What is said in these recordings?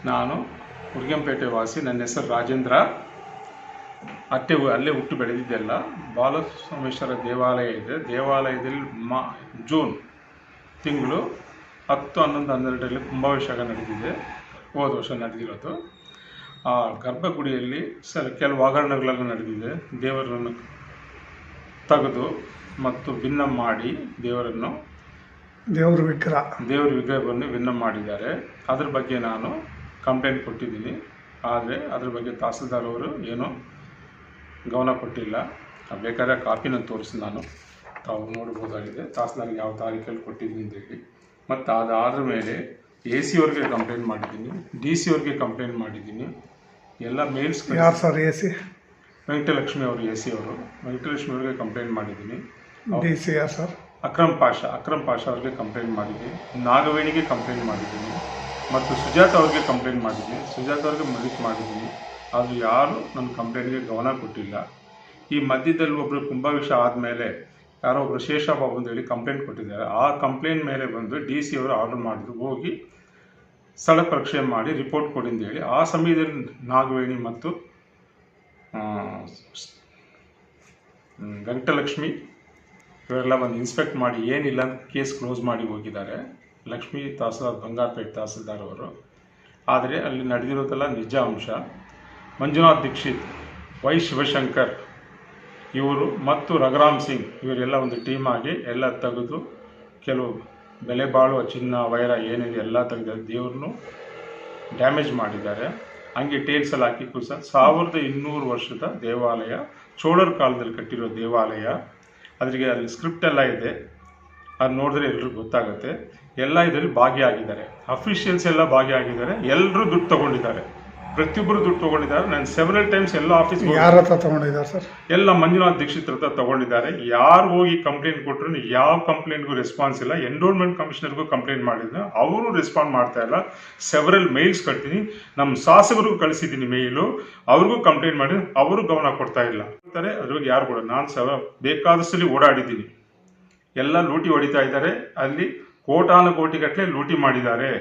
ನಾನು ಉರ್ಗಂಪೇಟೆ ವಾಸಿ. ನನ್ನ ಹೆಸರು ರಾಜೇಂದ್ರ. ಅಲ್ಲೇ ಹುಟ್ಟು ಬೆಳೆದಿದ್ದೆಲ್ಲ. ಬಾಲಸೋಮೇಶ್ವರ ದೇವಾಲಯ ಇದೆ. ದೇವಾಲಯದಲ್ಲಿ ಜೂನ್ ತಿಂಗಳು 10, 11, 12ರಲ್ಲಿ ಕುಂಭಾಭಿಷೇಕ ನಡೆದಿದೆ. ಹೋದ ವರ್ಷ ನಡೆದಿರೋದು. ಆ ಗರ್ಭಗುಡಿಯಲ್ಲಿ ಕೆಲವು ಹಗರಣಗಳೆಲ್ಲ ನಡೆದಿದೆ. ದೇವರನ್ನು ತೆಗೆದು ಮತ್ತು ಭಿನ್ನ ಮಾಡಿ ದೇವರ ವಿಗ್ರಹವನ್ನು ಭಿನ್ನ ಮಾಡಿದ್ದಾರೆ. ಅದ್ರ ಬಗ್ಗೆ ನಾನು ಕಂಪ್ಲೇಂಟ್ ಕೊಟ್ಟಿದ್ದೀನಿ. ಆದರೆ ಅದ್ರ ಬಗ್ಗೆ ತಹಸೀಲ್ದಾರ್ ಅವರು ಏನೋ ಗಮನ ಕೊಟ್ಟಿಲ್ಲ. ಬೇಕಾದ್ರೆ ಕಾಪಿನ ತೋರಿಸಿ ನಾನು ತಾವು ನೋಡ್ಬೋದಾಗಿದೆ. ತಹಸೀಲ್ದಾರ್ಗೆ ಯಾವ ತಾರೀಖಲ್ಲಿ ಕೊಟ್ಟಿದ್ದೀನಿ ಅಂತ ಹೇಳಿ. ಮತ್ತು ಅದಾದ ಮೇಲೆ AC ಅವ್ರಿಗೆ ಕಂಪ್ಲೇಂಟ್ ಮಾಡಿದ್ದೀನಿ, DC ಅವ್ರಿಗೆ ಕಂಪ್ಲೇಂಟ್ ಮಾಡಿದ್ದೀನಿ. ಎಲ್ಲ ಮೇಲ್ಸ್. ಯಾರು ಸರ್ AC? ವೆಂಕಟಲಕ್ಷ್ಮಿ ಅವರು AC ಅವರು. ವೆಂಕಟಲಕ್ಷ್ಮಿ ಅವ್ರಿಗೆ ಕಂಪ್ಲೇಂಟ್ ಮಾಡಿದ್ದೀನಿ. DC ಯಾರು ಸರ್? ಅಕ್ರಮ್ ಪಾಷಾ ಅವ್ರಿಗೆ ಕಂಪ್ಲೇಂಟ್ ಮಾಡಿದ್ದೀನಿ. ನಾಗವೇಣಿಗೆ ಕಂಪ್ಲೇಂಟ್ ಮಾಡಿದ್ದೀನಿ ಮತ್ತು ಸುಜಾತ ಅವ್ರಿಗೆ ಕಂಪ್ಲೇಂಟ್ ಮಾಡಿದ್ದೀನಿ. ಸುಜಾತ ಅವ್ರಿಗೆ ಮನವಿ ಮಾಡಿದ್ದೀನಿ. ಅದು ಯಾರು ನನ್ನ ಕಂಪ್ಲೇಂಟ್ಗೆ ಗಮನ ಕೊಟ್ಟಿಲ್ಲ. ಈ ಮಧ್ಯದಲ್ಲಿ ಒಬ್ಬರು ಕುಂಭಾಭಿಷೇಕ ಆದಮೇಲೆ ಯಾರೋ ಒಬ್ಬರು ಶೇಷಬಾಬು ಅಂತ ಹೇಳಿ ಕಂಪ್ಲೇಂಟ್ ಕೊಟ್ಟಿದ್ದಾರೆ. ಆ ಕಂಪ್ಲೇಂಟ್ ಮೇಲೆ ಬಂದು DC ಅವರು ಆರ್ಡರ್ ಮಾಡಿದ್ರು, ಹೋಗಿ ಸ್ಥಳ ಪರೀಕ್ಷೆ ಮಾಡಿ ರಿಪೋರ್ಟ್ ಕೊಡಿ ಅಂತ ಹೇಳಿ. ಆ ಸಮಯದಲ್ಲಿ ನಾಗವೇಣಿ ಮತ್ತು ವೆಂಕಟಲಕ್ಷ್ಮಿ ಇವರೆಲ್ಲ ಒಂದು ಇನ್ಸ್ಪೆಕ್ಟ್ ಮಾಡಿ ಏನಿಲ್ಲ ಅಂತ ಕೇಸ್ ಕ್ಲೋಸ್ ಮಾಡಿ ಹೋಗಿದ್ದಾರೆ. ಲಕ್ಷ್ಮೀ ತಹಸೀಲ್ದಾರ್, ಬಂಗಾರಪೇಟೆ ತಹಸೀಲ್ದಾರ್ ಅವರು. ಆದರೆ ಅಲ್ಲಿ ನಡೆದಿರೋದೆಲ್ಲ ನಿಜ ಅಂಶ. ಮಂಜುನಾಥ್ ದೀಕ್ಷಿತ್, ವೈ ಶಿವಶಂಕರ್ ಇವರು ಮತ್ತು ರಘುರಾಮ್ ಸಿಂಗ್ ಇವರೆಲ್ಲ ಒಂದು ಟೀಮ್ ಆಗಿ ಎಲ್ಲ ತೆಗೆದು ಕೆಲವು ಬೆಲೆ ಬಾಳುವ ಚಿನ್ನ ವೈರ ಏನಿದೆ ಎಲ್ಲ ತೆಗೆದು ದೇವ್ರನ್ನು ಡ್ಯಾಮೇಜ್ ಮಾಡಿದ್ದಾರೆ. ಹಂಗೆ ಟೇಲ್ಸಲ್ಲಿ ಹಾಕಿ ಕೂಸ 1200 ವರ್ಷದ ದೇವಾಲಯ, ಚೋಳರ ಕಾಲದಲ್ಲಿ ಕಟ್ಟಿರೋ ದೇವಾಲಯ. ಅದರಿಗೆ ಅಲ್ಲಿ ಸ್ಕ್ರಿಪ್ಟ್ ಎಲ್ಲ ಇದೆ, ಅದು ನೋಡಿದ್ರೆ ಎಲ್ರಿಗೂ ಗೊತ್ತಾಗುತ್ತೆ. ಎಲ್ಲ ಇದರಲ್ಲಿ ಭಾಗಿಯಾಗಿದ್ದಾರೆ. ಅಫಿಷಿಯಲ್ಸ್ ಎಲ್ಲ ಭಾಗಿಯಾಗಿದ್ದಾರೆ. ಎಲ್ಲರೂ ದುಡ್ಡು ತೊಗೊಂಡಿದ್ದಾರೆ, ಪ್ರತಿಯೊಬ್ಬರು ದುಡ್ಡು ತೊಗೊಂಡಿದ್ದಾರೆ. ನಾನು ಸೆವೆರಲ್ ಟೈಮ್ಸ್ ಎಲ್ಲ ಆಫೀಸ್ಗೆ ಯಾರ ಹತ್ರ ತೊಗೊಂಡಿದ್ದಾರೆ ಸರ್? ಎಲ್ಲ ಮಂಜುನಾಥ್ ದೀಕ್ಷಿತ್ ಹತ್ರ ತೊಗೊಂಡಿದ್ದಾರೆ. ಯಾರು ಹೋಗಿ ಕಂಪ್ಲೇಂಟ್ ಕೊಟ್ಟರು ಯಾವ ಕಂಪ್ಲೇಂಟ್ಗೂ ರೆಸ್ಪಾನ್ಸ್ ಇಲ್ಲ. ಎನ್ರೋಲ್ಮೆಂಟ್ ಕಮಿಷನರ್ಗೂ ಕಂಪ್ಲೇಂಟ್ ಮಾಡಿದ್ರು, ಅವರು ರೆಸ್ಪಾಂಡ್ ಮಾಡ್ತಾ ಇಲ್ಲ. ಸೆವೆರಲ್ ಮೇಲ್ಸ್ ಕಟ್ತೀನಿ, ನಮ್ಮ ಶಾಸಕರಿಗೂ ಕಳಿಸಿದ್ದೀನಿ ಮೇಲು, ಅವ್ರಿಗೂ ಕಂಪ್ಲೇಂಟ್ ಮಾಡಿ ಅವರು ಗಮನ ಕೊಡ್ತಾ ಇಲ್ಲ. ಅದ್ರಿಗೆ ಯಾರು ಕೂಡ ನಾನು ಬೇಕಾದಷ್ಟಲ್ಲಿ ಓಡಾಡಿದ್ದೀನಿ. ಎಲ್ಲ ಲೂಟಿ ಹೊಡಿತಾ ಇದ್ದಾರೆ. ಅಲ್ಲಿ ಕೋಟಾನುಕೋಟಿಗಟ್ಟಲೆ ಲೂಟಿ ಮಾಡಿದ್ದಾರೆ.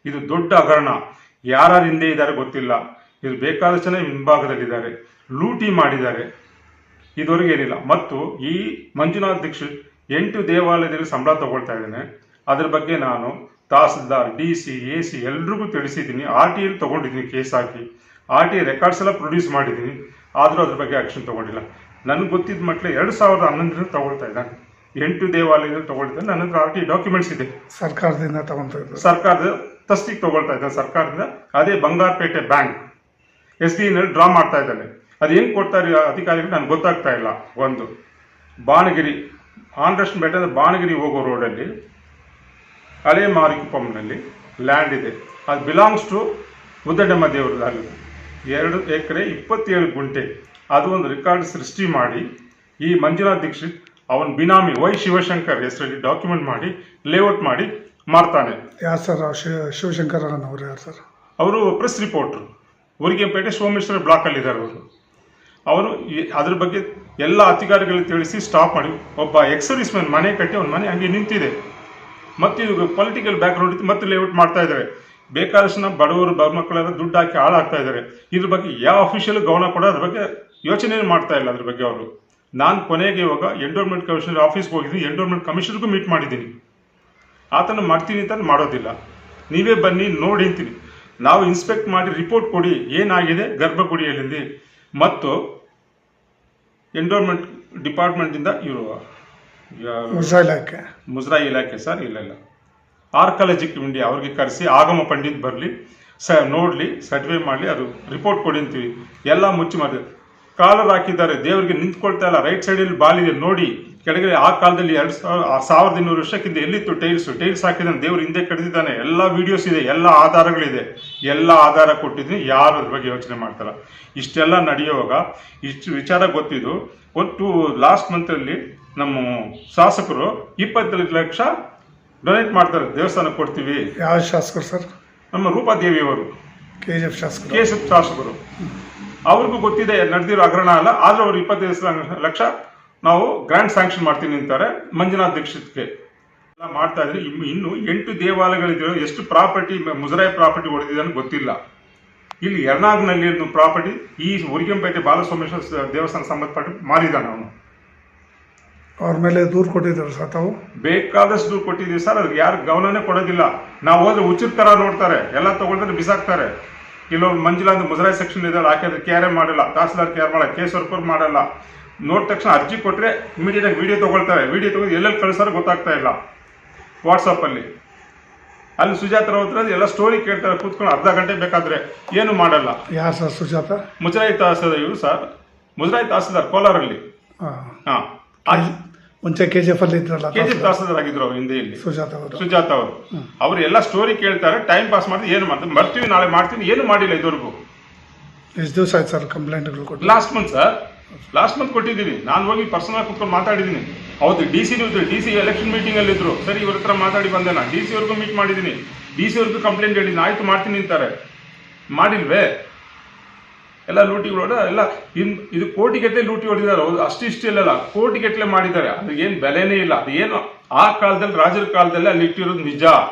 ಇದು ದೊಡ್ಡ ಹಗರಣ. ಯಾರು ಹಿಂದೆ ಇದ್ದಾರೆ ಗೊತ್ತಿಲ್ಲ. ಇದು ಬೇಕಾದಷ್ಟು ಜನ ಹಿಂಭಾಗದಲ್ಲಿದ್ದಾರೆ, ಲೂಟಿ ಮಾಡಿದ್ದಾರೆ. ಇದುವರೆಗೆ ಏನಿಲ್ಲ. ಮತ್ತು ಈ ಮಂಜುನಾಥ್ ದೀಕ್ಷಿತ್ 8 ದೇವಾಲಯದಲ್ಲಿ ಸಂಬಳ ತಗೊಳ್ತಾ ಇದ್ದೇನೆ. ಅದ್ರ ಬಗ್ಗೆ ನಾನು ತಹಸೀಲ್ದಾರ್, DC, AC ಎಲ್ರಿಗೂ ತಿಳಿಸಿದ್ದೀನಿ. RTI ತೊಗೊಂಡಿದ್ದೀನಿ ಕೇಸ್ ಹಾಕಿ. RTI ರೆಕಾರ್ಡ್ಸ್ ಎಲ್ಲ ಪ್ರೊಡ್ಯೂಸ್ ಮಾಡಿದ್ದೀನಿ. ಆದರೂ ಅದ್ರ ಬಗ್ಗೆ ಆ್ಯಕ್ಷನ್ ತೊಗೊಂಡಿಲ್ಲ. ನನಗೆ ಗೊತ್ತಿದ್ದ ಮಟ್ಲೆ 2011ರಿಂದ ತಗೊಳ್ತಾ ಇದ್ದಾನೆ. 8 ದೇವಾಲಯದಲ್ಲಿ ತಗೊಳ್ತಾರೆ. ನನ್ನ ಹತ್ರ RTI ಡಾಕ್ಯುಮೆಂಟ್ಸ್ ಇದೆ. ಸರ್ಕಾರದಿಂದ ತಗೊಳ್ತಾ ಇದ್ದಾರೆ. ಸರ್ಕಾರದ ತಸ್ತಿಗೆ ತಗೊಳ್ತಾ ಇದ್ದಾರೆ ಸರ್ಕಾರದಿಂದ. ಅದೇ ಬಂಗಾರಪೇಟೆ ಬ್ಯಾಂಕ್ SBI ಡ್ರಾ ಮಾಡ್ತಾ ಇದ್ದಾನೆ. ಅದು ಹೆಂಗೆ ಕೊಡ್ತಾರೆ ಅಧಿಕಾರಿಗಳು ನನಗೆ ಗೊತ್ತಾಗ್ತಾ ಇಲ್ಲ. ಒಂದು ಬಾಣಗಿರಿ, ಆಂಧ್ರಸ್ಟ್ ಬೆಟ್ಟ ಬಾಣಗಿರಿ ಹೋಗೋ ರೋಡಲ್ಲಿ ಹಳೆ ಮಾರಿಕುಪ್ಪಂನಲ್ಲಿ ಲ್ಯಾಂಡ್ ಇದೆ. ಅದು ಬಿಲಾಂಗ್ಸ್ ಟು ಮುದ್ದಡ್ಡಮ್ಮ ದೇವರದಲ್ಲಿ 2 ಎಕರೆ 27 ಗುಂಟೆ. ಅದು ಒಂದು ರೆಕಾರ್ಡ್ ಸೃಷ್ಟಿ ಮಾಡಿ ಈ ಮಂಜುನಾಥ್ ದೀಕ್ಷಿತ್ ಅವನ ಬಿನಾಮಿ ವೈ ಶಿವಶಂಕರ್ ಹೆಸರಲ್ಲಿ ಡಾಕ್ಯುಮೆಂಟ್ ಮಾಡಿ ಲೇಔಟ್ ಮಾಡಿ ಮಾಡ್ತಾನೆ. ಯಾರು ಸರ್ ಶಿವಶಂಕರ್ ಅವರು? ಯಾರು ಸರ್ ಅವರು? ಪ್ರೆಸ್ ರಿಪೋರ್ಟರ್, ಉರ್ಗಂಪೇಟೆ ಸೋಮೇಶ್ವರ ಬ್ಲಾಕಲ್ಲಿ ಇದ್ದಾರೆ ಅವರು. ಅದ್ರ ಬಗ್ಗೆ ಎಲ್ಲ ಅಧಿಕಾರಿಗಳಿಗೆ ತಿಳಿಸಿ ಸ್ಟಾಪ್ ಮಾಡಿ. ಒಬ್ಬ ಎಕ್ಸ್-ಸರ್ವಿಸ್ ಮ್ಯಾನ್ ಮನೆ ಕಟ್ಟಿ ಅವ್ನ ಮನೆ ಹಂಗೆ ನಿಂತಿದೆ. ಮತ್ತು ಇದು ಪೊಲಿಟಿಕಲ್ ಬ್ಯಾಕ್ಗ್ರೌಂಡ್ ಇತ್ತು. ಮತ್ತೆ ಲೇಔಟ್ ಮಾಡ್ತಾ ಇದ್ದಾರೆ. ಬೇಕಾದಷ್ಟು ಬಡವರು ಮಕ್ಕಳೆಲ್ಲ ದುಡ್ಡು ಹಾಕಿ ಹಾಳಾಗ್ತಾ ಇದ್ದಾರೆ. ಇದ್ರ ಬಗ್ಗೆ ಯಾವ ಅಫಿಷಿಯಲ್ ಗಮನ ಕೂಡ ಅದ್ರ ಬಗ್ಗೆ ಯೋಚನೆ ಮಾಡ್ತಾ ಇಲ್ಲ. ಅದ್ರ ಬಗ್ಗೆ ಅವರು. ನಾನು ಕೊನೆಗೆ ಇವಾಗ ಎಂಡೋರ್ಮೆಂಟ್ ಕಮಿಷನರ್ ಆಫೀಸ್ಗೆ ಹೋಗಿದ್ದೀನಿ. ಎಂಡೋರ್ಮೆಂಟ್ ಕಮಿಷನರ್ಗೂ ಮೀಟ್ ಮಾಡಿದ್ದೀನಿ. ಆತನ ಮಾಡ್ತೀನಿ ಅಂತ ಮಾಡೋದಿಲ್ಲ. ನೀವೇ ಬನ್ನಿ ನೋಡಿ ಅಂತೀನಿ. ನಾವು ಇನ್ಸ್ಪೆಕ್ಟ್ ಮಾಡಿ ರಿಪೋರ್ಟ್ ಕೊಡಿ ಏನಾಗಿದೆ ಗರ್ಭಗುಡಿಯಲ್ಲಿ. ಮತ್ತು ಎಂಡೋರ್ಮೆಂಟ್ ಡಿಪಾರ್ಟ್ಮೆಂಟಿಂದ ಇವರು ಮುಜರಾಯಿ ಇಲಾಖೆ ಸರ್ ಇಲ್ಲ ಆರ್ಕಾಲಜಿಕ್ ಇಂಡಿಯಾ ಅವ್ರಿಗೆ ಕರೆಸಿ ಆಗಮ ಪಂಡಿತ್ ಬರಲಿ ನೋಡಲಿ, ಸರ್ಟಿಫೈ ಮಾಡಲಿ, ಅದು ರಿಪೋರ್ಟ್ ಕೊಡಿ ಅಂತೀವಿ. ಎಲ್ಲ ಮುಚ್ಚಿ ಮಾಡಿ ಕಾಲರ್ ಹಾಕಿದ್ದಾರೆ. ದೇವರಿಗೆ ನಿಂತ್ಕೊಳ್ತಾ ಇಲ್ಲ. ರೈಟ್ ಸೈಡಲ್ಲಿ ಬಾಲಿದೆ ನೋಡಿ. ಕೆಳಗಡೆ ಆ ಕಾಲದಲ್ಲಿ 1200 ವರ್ಷಕ್ಕಿಂತ ಎಲ್ಲಿತ್ತು ಟೈಲ್ಸ್ ಹಾಕಿದ್ದಾನೆ. ದೇವ್ರು ಹಿಂದೆ ಕಡಿದಿದ್ದಾನೆ. ಎಲ್ಲ ವಿಡಿಯೋಸ್ ಇದೆ, ಎಲ್ಲ ಆಧಾರಗಳಿದೆ. ಎಲ್ಲ ಆಧಾರ ಕೊಟ್ಟಿದ್ದೀನಿ. ಯಾರು ಅದ್ರ ಬಗ್ಗೆ ಯೋಚನೆ ಮಾಡ್ತಾರ. ಇಷ್ಟೆಲ್ಲ ನಡೆಯುವಾಗ ಇಷ್ಟು ವಿಚಾರ ಗೊತ್ತಿದ್ದು. ಒಟ್ಟು ಲಾಸ್ಟ್ ಮಂತಲ್ಲಿ ನಮ್ಮ ಶಾಸಕರು 25 ಲಕ್ಷ ಡೊನೇಟ್ ಮಾಡ್ತಾರೆ. ದೇವಸ್ಥಾನಕ್ಕೆ ಕೊಡ್ತೀವಿ. ಯಾವ ಶಾಸಕರು ಸರ್? ನಮ್ಮ ರೂಪಾದೇವಿಯವರು. KGF ಶಾಸಕರು. KSF ಶಾಸಕರು. ಅವ್ರಿಗೂ ಗೊತ್ತಿದೆ ನಡೆದಿರೋ ಹಗರಣ ಅಲ್ಲ, ಆದ್ರೂ ಅವ್ರು 25 ಲಕ್ಷ ನಾವು ಗ್ರಾಂಟ್ ಸ್ಯಾಂಕ್ಷನ್ ಮಾಡ್ತೀನಿ ಅಂತಾರೆ ಮಂಜುನಾಥ್ ದೀಕ್ಷಿತ್ಗೆ ಎಲ್ಲ ಮಾಡ್ತಾ ಇದ್ರೆ. ಇನ್ನು 8 ದೇವಾಲಯಗಳಿದ್ರು, ಎಷ್ಟು ಪ್ರಾಪರ್ಟಿ ಮುಜರಾಯಿ ಪ್ರಾಪರ್ಟಿ ಹೊಡೆದಿದೆ ಗೊತ್ತಿಲ್ಲ. ಇಲ್ಲಿ ಯರ್ನಾಗ್ನಲ್ಲಿ ಪ್ರಾಪರ್ಟಿ ಈ ಉರಿಗೆಂಪೇಟೆ ಬಾಲಸೋಮೇಶ್ವರ ದೇವಸ್ಥಾನ ಸಂಬಂಧಪಟ್ಟ ಮಾರಿದಾನೆ ಅವನು. ಅವ್ರ ಮೇಲೆ ದೂರು ಕೊಟ್ಟಿದ್ರು ಸರ್ ತಾವು? ಬೇಕಾದಷ್ಟು ದೂರು ಕೊಟ್ಟಿದ್ದೀವಿ ಸರ್, ಅದ್ರಿಗೆ ಯಾರು ಗಮನನೇ ಕೊಡೋದಿಲ್ಲ. ನಾವು ಹೋದ್ರೆ ಹುಚ್ಚರ ತರ ನೋಡ್ತಾರೆ, ಎಲ್ಲ ತಗೊಳ್ತಾರೆ ಬಿಸಾಕ್ತಾರೆ. ಕೆಲವರು ಮಂಜುನಾಥ್ ಮುಜರಾಯಿ ಸೆಕ್ಷನ್ ಇದೆ, ಹಾಕಿದ್ರೆ ಕೇರೆ ಮಾಡಲ್ಲ, ತಹಸೀಲ್ದಾರ್ ಕೇರ್ ಮಾಡಲ್ಲ, ಕೇಸ್ ವರ್ಕರ್ ಮಾಡಲ್ಲ. ನೋಡಿದ ತಕ್ಷಣ ಅರ್ಜಿ ಕೊಟ್ಟರೆ ಇಮಿಡಿಯೇಟ್ ಆಗಿ ವಿಡಿಯೋ ತಗೊಳ್ತಾರೆ. ವಿಡಿಯೋ ತಗೊಂಡು ಎಲ್ಲೆಲ್ಲಿ ಕಳಿಸೋರು ಗೊತ್ತಾಗ್ತಾ ಇಲ್ಲ. ವಾಟ್ಸಪ್ಪಲ್ಲಿ ಅಲ್ಲಿ ಸುಜಾತ ಹತ್ರ ಎಲ್ಲ ಸ್ಟೋರಿ ಕೇಳ್ತಾರೆ ಕೂತ್ಕೊಂಡು ಅರ್ಧ ಗಂಟೆ ಬೇಕಾದ್ರೆ, ಏನು ಮಾಡಲ್ಲ. ಯಾರು ಸರ್ ಸುಜಾತ? ಮುಜರಾಯಿ ತಹಸೀಲ್ದಾರ್ ಇವರು ಸರ್, ಮುಜರಾಯಿ ತಹಸೀಲ್ದಾರ್ ಕೋಲಾರಲ್ಲಿ. ಮುಂಚೆ KGF ಅಲ್ಲಿ ಇದ್ರಲ್ಲ, KGF ತಹಸೀಲ್ದಾರ್ ಆಗಿದ್ರು ಅವ್ರು ಹಿಂದೆ. ಇಲ್ಲಿ ಸುಜಾತ ಅವರು ಅವ್ರು ಎಲ್ಲ ಸ್ಟೋರಿ ಕೇಳ್ತಾರೆ, ಟೈಮ್ ಪಾಸ್ ಮಾಡಿ ಏನು ಮಾಡ್ತಾರೆ, ಬರ್ತೀವಿ ನಾಳೆ ಮಾಡ್ತೀನಿ, ಏನು ಮಾಡಿಲ್ಲ ಇದುವರೆಗೂ. ಎಷ್ಟು ದಿವಸ ಆಯ್ತು ಸರ್ ಕಂಪ್ಲೇಂಟ್ಗಳು ಕೊಟ್ಟು? ಲಾಸ್ಟ್ ಮಂತ್ ಕೊಟ್ಟಿದ್ದೀನಿ. ನಾನು ಹೋಗಿ ಪರ್ಸನಲ್ ಕುತ್ಕೊಂಡು ಮಾತಾಡಿದ್ದೀನಿ. ಹೌದು, DC ಎಲೆಕ್ಷನ್ ಮೀಟಿಂಗ್ ಅಲ್ಲಿ ಇದ್ರು. ಸರಿ, ಇವ್ರ ಹತ್ರ ಮಾತಾಡಿ ಬಂದೆ. ನಾನು DC ಅವ್ರಿಗೂ ಮೀಟ್ ಮಾಡಿದ್ದೀನಿ. DC ಅವ್ರಿಗೂ ಕಂಪ್ಲೇಂಟ್ ಹೇಳಿದ್ದೀನಿ. ಆಯ್ತು ಮಾಡ್ತೀನಿ ಅಂತಾರೆ. ಮಾಡಿಲ್ವೇ? ಎಲ್ಲ ಲೂಟಿಗಳು ಎಲ್ಲ ಇದು ಕೋಟಿಗಟ್ಟಲೆ ಲೂಟಿ ಹೊಡಿದ್ದಾರೆ. ಹೌದು, ಅಷ್ಟಿಷ್ಟು ಇಲ್ಲ, ಕೋಟಿಗಟ್ಟಲೆ ಮಾಡಿದ್ದಾರೆ. ಅದಕ್ಕೇನು ಬೆಲೆನೇ ಇಲ್ಲ. ಅದೇನು ಆ ಕಾಲದಲ್ಲಿ, ರಾಜರ ಕಾಲದಲ್ಲಿ ಅಲ್ಲಿ ಇಟ್ಟಿರೋದು ನಿಜ.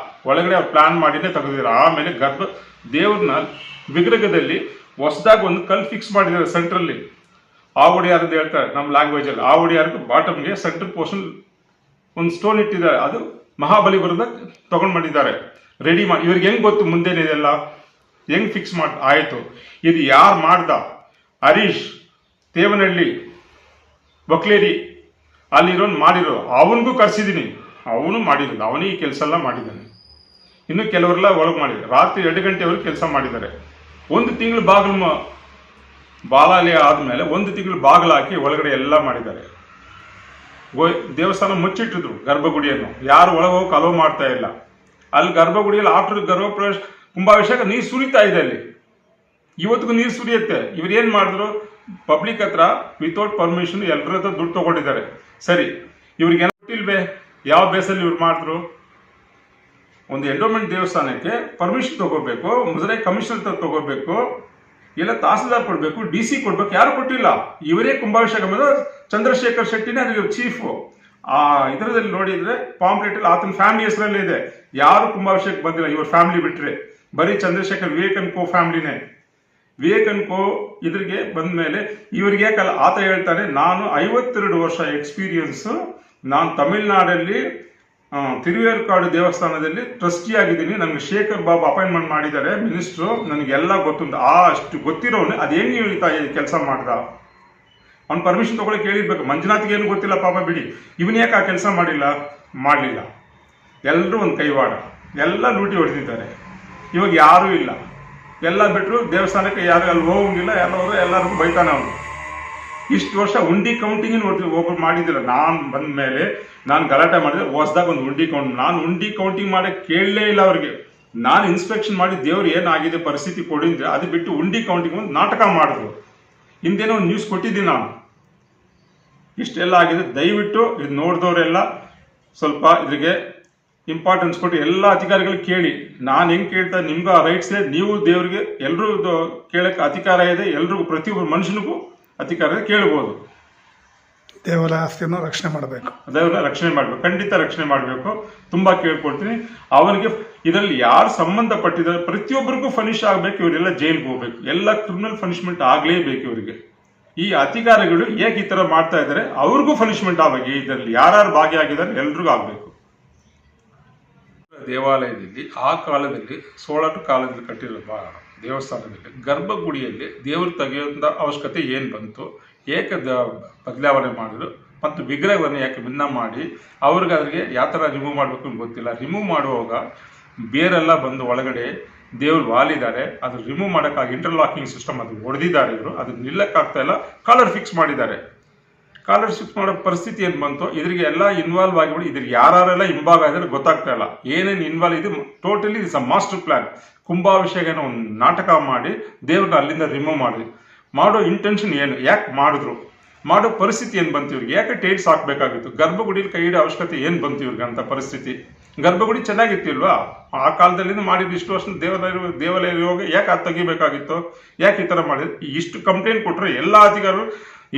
ಒಳಗಡೆ ಅವ್ರು ಪ್ಲಾನ್ ಮಾಡಿನೇ ತೆಗೆದಿದ್ದಾರೆ. ಆಮೇಲೆ ದೇವ್ರನ್ನ ವಿಗ್ರಹದಲ್ಲಿ ಹೊಸದಾಗಿ ಒಂದು ಕಲ್ ಫಿಕ್ಸ್ ಮಾಡಿದ್ದಾರೆ ಸೆಂಟ್ರಲ್ಲಿ. ಆವಡಿಯಾರ್ ಅಂತ ಹೇಳ್ತಾರೆ ನಮ್ಮ ಲ್ಯಾಂಗ್ವೇಜ್ ಅಲ್ಲಿ. ಆವಡಿಯಾರ್ಗೆ ಬಾಟಮ್ಗೆ ಸೆಂಟ್ರಲ್ ಪೋರ್ಷನ್ ಒಂದು ಸ್ಟೋನ್ ಇಟ್ಟಿದ್ದಾರೆ. ಅದು ಮಹಾಬಲಿಪುರದ ತಗೊಂಡ್ ಬಂದಿದ್ದಾರೆ, ರೆಡಿ ಮಾಡಿ. ಇವ್ರಿಗೆ ಹೆಂಗ್ ಗೊತ್ತು ಮುಂದೆನೇ ಇದೆಲ್ಲ ಹೆಂಗ್ ಫಿಕ್ಸ್ ಮಾಡಿ ಆಯ್ತು? ಇದು ಯಾರು ಮಾಡ್ದ? ಹರೀಶ್ ತೇವನಹಳ್ಳಿ ಬಕ್ಲೇರಿ ಅಲ್ಲಿರೋನ್ ಮಾಡಿರೋ, ಅವನಿಗೂ ಕರ್ಸಿದ್ದೀನಿ. ಅವನು ಮಾಡಿರೋದು, ಅವನೇ ಈ ಕೆಲಸ ಎಲ್ಲ ಮಾಡಿದ್ದಾನೆ. ಇನ್ನು ಕೆಲವರೆಲ್ಲ ಒಳಗೆ ಮಾಡಿದ್ದಾರೆ. ರಾತ್ರಿ 2 ಗಂಟೆವರೆಗೆ ಕೆಲಸ ಮಾಡಿದ್ದಾರೆ. 1 ತಿಂಗಳು ಬಾಲಾಲಯ ಆದ್ಮೇಲೆ 1 ತಿಂಗಳು ಬಾಗಿಲು ಹಾಕಿ ಒಳಗಡೆ ಎಲ್ಲ ಮಾಡಿದ್ದಾರೆ. ದೇವಸ್ಥಾನ ಮುಚ್ಚಿಟ್ಟಿದ್ರು ಗರ್ಭಗುಡಿಯನ್ನು. ಯಾರು ಒಳಗೆ ಹೋಗಿ ಅಲೋ ಮಾಡ್ತಾ ಇಲ್ಲ. ಅಲ್ಲಿ ಗರ್ಭಗುಡಿಯಲ್ಲಿ ಆಫ್ಟರ್ ಗರ್ಭಪ್ರವೇಶ ಕುಂಭಾಭಿಷೇಕ ನೀರು ಸುರಿತಾ ಇದೆ. ಅಲ್ಲಿ ಇವತ್ತಿಗೂ ನೀರು ಸುರಿಯುತ್ತೆ. ಇವ್ರು ಏನ್ ಮಾಡಿದ್ರು? ಪಬ್ಲಿಕ್ ಹತ್ರ ವಿತೌಟ್ ಪರ್ಮಿಷನ್ ಎಲ್ಲರ ಹತ್ರ ದುಡ್ಡು ತಗೊಂಡಿದ್ದಾರೆ. ಸರಿ, ಇವ್ರಿಗೆ ಗೊತ್ತಿಲ್ವೇ ಯಾವ ಬೇಸಲ್ಲಿ ಇವ್ರು ಮಾಡಿದ್ರು? ಒಂದು ಎಂಡೋಮೆಂಟ್ ದೇವಸ್ಥಾನಕ್ಕೆ ಪರ್ಮಿಷನ್ ತಗೋಬೇಕು, ಮುಜರಾಯಿ ಕಮಿಷನರ್ ತಗೋಬೇಕು, ಎಲ್ಲ ತಹಸೀಲ್ದಾರ್ ಕೊಡ್ಬೇಕು, DC ಕೊಡ್ಬೇಕು. ಯಾರು ಕೊಟ್ಟಿಲ್ಲ. ಇವರೇ ಕುಂಭಾಭಿಷೇಕ ಚಂದ್ರಶೇಖರ್ ಶೆಟ್ಟಿನೇ ಅದಕ್ಕೆ ಚೀಫ್. ಆ ಇದರಲ್ಲಿ ನೋಡಿದ್ರೆ ಪಾಂಪ್ಲೆಟ್ ಅಲ್ಲಿ ಆತನ ಫ್ಯಾಮಿಲಿ ಹೆಸರಲ್ಲಿ ಇದೆ. ಯಾರು ಕುಂಭಾಭಿಷೇಕ ಬಂದಿಲ್ಲ ಇವ್ರ ಫ್ಯಾಮಿಲಿ ಬಿಟ್ರೆ. ಬರೀ ಚಂದ್ರಶೇಖರ್ ವಿವೇಕನ್ ಕೋ ಫ್ಯಾಮಿಲಿನೇ. ವಿವೇಕನ್ ಕೋ ಇದ್ರಿಗೆ ಬಂದ್ಮೇಲೆ ಇವ್ರಿಗೆ ಯಾಕಲ್ಲ ಆತ ಹೇಳ್ತಾನೆ, ನಾನು 52 ವರ್ಷ ಎಕ್ಸ್ಪೀರಿಯನ್ಸ್. ನಾನು ತಮಿಳ್ನಾಡಲ್ಲಿ ತಿರುವೇರ್ಕಾಡು ದೇವಸ್ಥಾನದಲ್ಲಿ ಟ್ರಸ್ಟಿ ಆಗಿದ್ದೀನಿ. ನನಗೆ ಶೇಖರ್ ಬಾಬು ಅಪಾಯಿಂಟ್ಮೆಂಟ್ ಮಾಡಿದ್ದಾರೆ ಮಿನಿಸ್ಟ್ರು. ನನಗೆಲ್ಲ ಗೊತ್ತು. ಅಷ್ಟು ಗೊತ್ತಿರೋನು ಅದು ಹೆಂಗೆ ಹೇಳ್ತಾ ಕೆಲಸ ಮಾಡ್ದ? ಅವ್ನು ಪರ್ಮಿಷನ್ ತಗೊಳಕ್ಕೆ ಹೇಳಿರ್ಬೇಕು. ಮಂಜುನಾಥ್ಗೆ ಏನು ಗೊತ್ತಿಲ್ಲ ಪಾಪ, ಬಿಡಿ. ಇವನ್ ಯಾಕೆ ಆ ಕೆಲಸ ಮಾಡಲಿಲ್ಲ? ಎಲ್ಲರೂ ಒಂದು ಕೈವಾಡ, ಎಲ್ಲ ಲೂಟಿ ಹೊಡೆದಿದ್ದಾರೆ. ಇವಾಗ ಯಾರೂ ಇಲ್ಲ, ಎಲ್ಲ ಬಿಟ್ಟರು. ದೇವಸ್ಥಾನಕ್ಕೆ ಯಾರು ಅಲ್ಲಿ ಹೋಗಂಗಿಲ್ಲ. ಎಲ್ಲರಿಗೂ ಬೈತಾನೆ ಅವನು. ಇಷ್ಟು ವರ್ಷ ಉಂಡಿ ಕೌಂಟಿಂಗ್ ಒಬ್ಬರು ಮಾಡಿದಿಲ್ಲ. ನಾನು ಬಂದ ಮೇಲೆ ನಾನು ಗಲಾಟೆ ಮಾಡಿದ್ರೆ ಹೊಸದಾಗ ಒಂದು ಉಂಡಿ ಕೌಂಟ್. ನಾನು ಉಂಡಿ ಕೌಂಟಿಂಗ್ ಮಾಡಕ್ಕೆ ಕೇಳಲೇ ಇಲ್ಲ ಅವ್ರಿಗೆ. ನಾನು ಇನ್ಸ್ಪೆಕ್ಷನ್ ಮಾಡಿ ದೇವ್ರು ಏನಾಗಿದೆ ಪರಿಸ್ಥಿತಿ ಕೊಡಿದ್ರೆ ಅದು ಬಿಟ್ಟು ಉಂಡಿ ಕೌಂಟಿಂಗ್ ಒಂದು ನಾಟಕ ಮಾಡಿದ್ರು. ಹಿಂದೇನೋ ಒಂದು ನ್ಯೂಸ್ ಕೊಟ್ಟಿದ್ದೀನಿ ನಾನು. ಇಷ್ಟೆಲ್ಲ ಆಗಿದೆ. ದಯವಿಟ್ಟು ಇದು ನೋಡಿದವರೆಲ್ಲ ಸ್ವಲ್ಪ ಇದ್ರಿಗೆ ಇಂಪಾರ್ಟೆನ್ಸ್ ಕೊಟ್ಟು ಎಲ್ಲ ಅಧಿಕಾರಿಗಳು ಕೇಳಿ. ನಾನು ಹೆಂಗೆ ಕೇಳ್ತಾ ನಿಮ್ಗೂ ಆ ರೈಟ್ಸ್ ಇದೆ. ನೀವು ದೇವ್ರಿಗೆ ಎಲ್ರಿಗೂ ಕೇಳಕ್ಕೆ ಅಧಿಕಾರ ಇದೆ. ಎಲ್ರಿಗೂ ಪ್ರತಿಯೊಬ್ಬರು ಮನುಷ್ಯನಿಗೂ ಅಧಿಕಾರ ಇದೆ, ಕೇಳ್ಬೋದು. ದೇವಾಲಯ ಆಸ್ತಿಯನ್ನು ರಕ್ಷಣೆ ಮಾಡಬೇಕು. ದೇವರ ರಕ್ಷಣೆ ಮಾಡಬೇಕು, ಖಂಡಿತ ರಕ್ಷಣೆ ಮಾಡಬೇಕು. ತುಂಬಾ ಕೇಳ್ಕೊಳ್ತೀನಿ. ಅವನಿಗೆ ಇದರಲ್ಲಿ ಯಾರು ಸಂಬಂಧಪಟ್ಟಿದ್ದಾರೆ ಪ್ರತಿಯೊಬ್ಬರಿಗೂ ಫನಿಷ್ ಆಗಬೇಕು. ಇವರೆಲ್ಲ ಜೈಲ್ಗೆ ಹೋಗ್ಬೇಕು. ಎಲ್ಲ ಕ್ರಿಮಿನಲ್ ಪನಿಷ್ಮೆಂಟ್ ಆಗಲೇಬೇಕು ಇವರಿಗೆ. ಈ ಅಧಿಕಾರಿಗಳು ಏಕೆ ಈ ತರ ಮಾಡ್ತಾ ಇದ್ದಾರೆ ಅವ್ರಿಗೂ ಪನಿಷ್ಮೆಂಟ್ ಆಗಬೇಕು. ಇದರಲ್ಲಿ ಯಾರ್ಯಾರು ಭಾಗಿಯಾಗಿದ್ದಾರೆ ಎಲ್ರಿಗೂ ಆಗ್ಬೇಕು. ದೇವಾಲಯದಲ್ಲಿ ಆ ಕಾಲದಲ್ಲಿ 16 ಕಾಲದಲ್ಲಿ ಕಟ್ಟಿರೋ ದೇವಸ್ಥಾನದಲ್ಲಿ ಗರ್ಭಗುಡಿಯಲ್ಲಿ ದೇವರು ತೆಗೆಯುವಂಥ ಅವಶ್ಯಕತೆ ಏನು ಬಂತು? ಏಕೆ ಬದಲಾವಣೆ ಮಾಡಿದ್ರು? ಮತ್ತು ವಿಗ್ರಹವನ್ನು ಯಾಕೆ ಭಿನ್ನ ಮಾಡಿ ಅವ್ರಿಗೆ ಅದಕ್ಕೆ ಯಾವ ಥರ ರಿಮೂವ್ ಮಾಡಬೇಕು ಅಂತ ಗೊತ್ತಿಲ್ಲ. ರಿಮೂವ್ ಮಾಡುವಾಗ ಬೇರೆಲ್ಲ ಬಂದು ಒಳಗಡೆ ದೇವ್ರು ವಾಲಿದ್ದಾರೆ. ಅದು ರಿಮೂವ್ ಮಾಡೋಕ್ಕಾಗಿ ಇಂಟರ್ಲಾಕಿಂಗ್ ಸಿಸ್ಟಮ್ ಅದು ಹೊಡೆದಿದ್ದಾರೆ. ಇವರು ಅದು ನಿಲ್ಲಕ್ಕಾಗ್ತಾ ಇಲ್ಲ. ಕಾಲರ್ ಫಿಕ್ಸ್ ಮಾಡಿದ್ದಾರೆ. ಕಾಲರ್ ಫಿಕ್ಸ್ ಮಾಡೋ ಪರಿಸ್ಥಿತಿ ಏನು ಬಂತು? ಇದ್ರಿಗೆ ಎಲ್ಲ ಇನ್ವಾಲ್ವ್ ಆಗಿಬಿಡಿ. ಇದ್ರಿಗೆ ಯಾರೆಲ್ಲ ಹಿಂಭಾಗ ಇದ್ರೆ ಗೊತ್ತಾಗ್ತಾ ಇಲ್ಲ. ಏನೇನು ಇನ್ವಾಲ್ವ್ ಇದೆ totally it's a master plan. ಕುಂಭಾಭಿಷೇಕನ ಒಂದು ನಾಟಕ ಮಾಡಿ ದೇವ್ರನ್ನ ಅಲ್ಲಿಂದ ರಿಮೂವ್ ಮಾಡೋ ಇಂಟೆನ್ಷನ್ ಏನು? ಯಾಕೆ ಮಾಡಿದ್ರು? ಮಾಡೋ ಪರಿಸ್ಥಿತಿ ಏನು ಬಂತು ಇವ್ರಿಗೆ? ಯಾಕೆ ಟೇಟ್ಸ್ ಹಾಕ್ಬೇಕಾಗಿತ್ತು? ಗರ್ಭಗುಡಿಯಲ್ಲಿ ಕೈ ಹಿಡಿಯೋ ಅವಶ್ಯಕತೆ ಏನು ಬಂತು ಇವ್ರಿಗೆ ಅಂತ ಪರಿಸ್ಥಿತಿ? ಗರ್ಭಗುಡಿ ಚೆನ್ನಾಗಿತ್ತಿಲ್ವಾ? ಆ ಕಾಲದಲ್ಲಿ ಮಾಡಿದ್ದು ಇಷ್ಟು ವರ್ಷ ದೇವಾಲಯ ಇರುವಾಗ ಯಾಕೆ ಅದು ತೆಗಿಬೇಕಾಗಿತ್ತು? ಯಾಕೆ ಈ ಥರ ಮಾಡಿದ್ರು? ಇಷ್ಟು ಕಂಪ್ಲೇಂಟ್ ಕೊಟ್ಟರೆ ಎಲ್ಲ ಅಧಿಕಾರಿಗಳು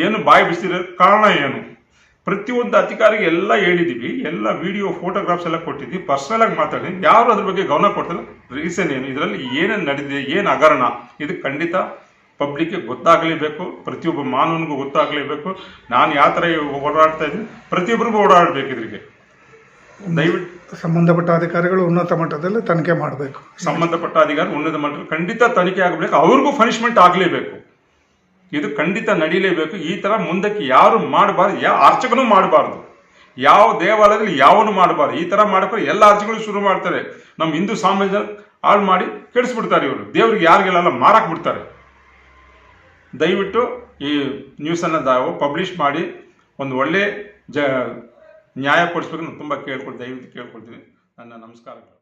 ಏನು ಬಾಯಿ ಬಿಸಿರೋ ಕಾರಣ ಏನು? ಪ್ರತಿಯೊಂದು ಅಧಿಕಾರಿಗೆ ಎಲ್ಲ ಹೇಳಿದ್ದೀವಿ, ಎಲ್ಲ ವಿಡಿಯೋ ಫೋಟೋಗ್ರಾಫ್ಸ್ ಎಲ್ಲ ಕೊಟ್ಟಿದ್ವಿ, ಪರ್ಸನಲ್ ಆಗಿ ಮಾತಾಡಿದ್ವಿ, ಯಾರು ಅದ್ರ ಬಗ್ಗೆ ಗಮನ ಕೊಡ್ತಿಲ್ಲ. ರೀಸನ್ ಏನು? ಇದರಲ್ಲಿ ಏನೇನು ನಡೆದಿದೆ, ಏನು ಹಗರಣ, ಇದು ಖಂಡಿತ ಪಬ್ಲಿಕ್ಗೆ ಗೊತ್ತಾಗಲೇಬೇಕು, ಪ್ರತಿಯೊಬ್ಬ ಮಾನವನಿಗೂ ಗೊತ್ತಾಗಲೇಬೇಕು. ನಾನು ಯಾವ ಥರ ಓಡಾಡ್ತಾ ಇದ್ದೀನಿ ಪ್ರತಿಯೊಬ್ಬರಿಗೂ ಓಡಾಡಬೇಕು. ಇದ್ರಿಗೆ ದಯವಿಟ್ಟು ಸಂಬಂಧಪಟ್ಟ ಅಧಿಕಾರಿಗಳು ಉನ್ನತ ಮಟ್ಟದಲ್ಲಿ ತನಿಖೆ ಮಾಡಬೇಕು. ಸಂಬಂಧಪಟ್ಟ ಅಧಿಕಾರಿ ಉನ್ನತ ಮಟ್ಟದಲ್ಲಿ ಖಂಡಿತ ತನಿಖೆ ಆಗಬೇಕು, ಅವ್ರಿಗೂ ಪನಿಷ್ಮೆಂಟ್ ಆಗಲೇಬೇಕು. ಇದು ಖಂಡಿತ ನಡೀಲೇಬೇಕು. ಈ ಥರ ಮುಂದಕ್ಕೆ ಯಾರು ಮಾಡಬಾರ್ದು, ಯಾವ ಅರ್ಚಕನೂ ಮಾಡಬಾರ್ದು, ಯಾವ ದೇವಾಲಯದಲ್ಲಿ ಯಾವನು ಮಾಡಬಾರ್ದು. ಈ ಥರ ಮಾಡ್ಕೊಂಡು ಎಲ್ಲ ಅರ್ಚಕರು ಶುರು ಮಾಡ್ತಾರೆ. ನಮ್ಮ ಹಿಂದೂ ಸಮಾಜ ಹಾಳು ಮಾಡಿ ಕೆಡಿಸ್ಬಿಡ್ತಾರೆ ಇವರು. ದೇವ್ರಿಗೆ ಯಾರಿಗೆಲ್ಲ ಮಾರಾಕ್ ಬಿಡ್ತಾರೆ. ದಯವಿಟ್ಟು ಈ ನ್ಯೂಸನ್ನು ಪಬ್ಲಿಷ್ ಮಾಡಿ ಒಂದು ಒಳ್ಳೆ ನ್ಯಾಯ ಕೊಡಿಸ್ಬೇಕು. ನಾನು ತುಂಬ ದಯವಿಟ್ಟು ಕೇಳ್ಕೊಳ್ತೀನಿ. ನನ್ನ ನಮಸ್ಕಾರಗಳು.